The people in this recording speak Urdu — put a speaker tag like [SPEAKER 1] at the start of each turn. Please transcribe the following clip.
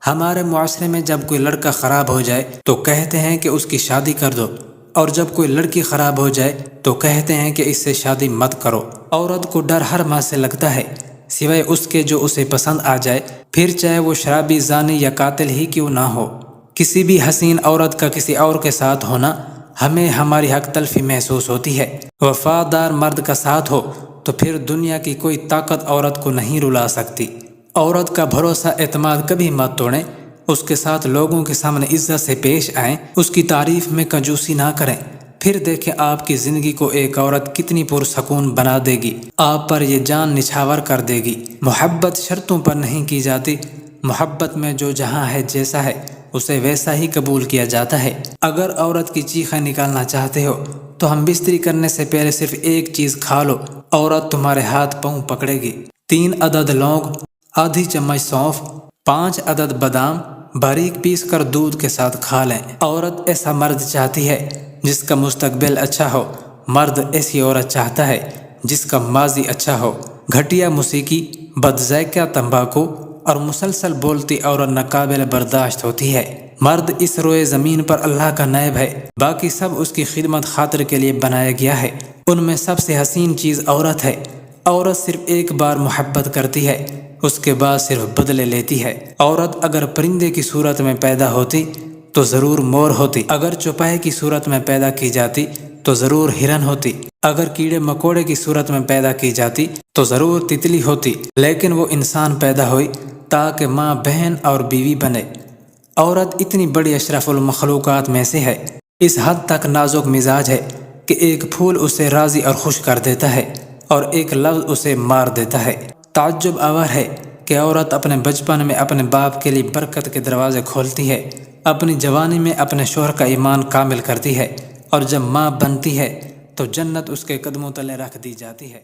[SPEAKER 1] ہمارے معاشرے میں جب کوئی لڑکا خراب ہو جائے تو کہتے ہیں کہ اس کی شادی کر دو، اور جب کوئی لڑکی خراب ہو جائے تو کہتے ہیں کہ اس سے شادی مت کرو۔ عورت کو ڈر ہر ماں سے لگتا ہے سوائے اس کے جو اسے پسند آ جائے، پھر چاہے وہ شرابی، زانی یا قاتل ہی کیوں نہ ہو۔ کسی بھی حسین عورت کا کسی اور کے ساتھ ہونا ہمیں ہماری حق تلفی محسوس ہوتی ہے۔ وفادار مرد کا ساتھ ہو تو پھر دنیا کی کوئی طاقت عورت کو نہیں رلا سکتی۔ عورت کا بھروسہ، اعتماد کبھی مت توڑیں، اس کے ساتھ لوگوں کے سامنے عزت سے پیش آئیں، اس کی تعریف میں کنجوسی نہ کریں، پھر دیکھیں آپ کی زندگی کو ایک عورت کتنی پرسکون بنا دے گی، آپ پر یہ جان نچھاور کر دے گی۔ محبت شرطوں پر نہیں کی جاتی، محبت میں جو جہاں ہے، جیسا ہے، اسے ویسا ہی قبول کیا جاتا ہے۔ اگر عورت کی چیخیں نکالنا چاہتے ہو تو ہم بستری کرنے سے پہلے صرف ایک چیز کھا لو، عورت تمہارے ہاتھ پاؤں پکڑے گی۔ 3 عدد لونگ، آدھی چمچ سونف، 5 عدد بادام باریک پیس کر دودھ کے ساتھ کھا لیں۔ عورت ایسا مرد چاہتی ہے جس کا مستقبل اچھا ہو، مرد ایسی عورت چاہتا ہے جس کا ماضی اچھا ہو۔ گھٹیا موسیقی، بدذائقہ تمباکو اور مسلسل بولتی عورت ناقابل برداشت ہوتی ہے۔ مرد اس روئے زمین پر اللہ کا نائب ہے، باقی سب اس کی خدمت خاطر کے لیے بنایا گیا ہے۔ ان میں سب سے حسین چیز عورت ہے۔ عورت صرف ایک بار محبت کرتی ہے، اس کے بعد صرف بدلے لیتی ہے۔ عورت اگر پرندے کی صورت میں پیدا ہوتی تو ضرور مور ہوتی، اگر چوپائے کی صورت میں پیدا کی جاتی تو ضرور ہرن ہوتی، اگر کیڑے مکوڑے کی صورت میں پیدا کی جاتی تو ضرور تتلی ہوتی، لیکن وہ انسان پیدا ہوئی تاکہ ماں، بہن اور بیوی بنے۔ عورت اتنی بڑی اشرف المخلوقات میں سے ہے، اس حد تک نازک مزاج ہے کہ ایک پھول اسے راضی اور خوش کر دیتا ہے اور ایک لفظ اسے مار دیتا ہے۔ تعجب آور ہے کہ عورت اپنے بچپن میں اپنے باپ کے لیے برکت کے دروازے کھولتی ہے، اپنی جوانی میں اپنے شوہر کا ایمان کامل کرتی ہے، اور جب ماں بنتی ہے تو جنت اس کے قدموں تلے رکھ دی جاتی ہے۔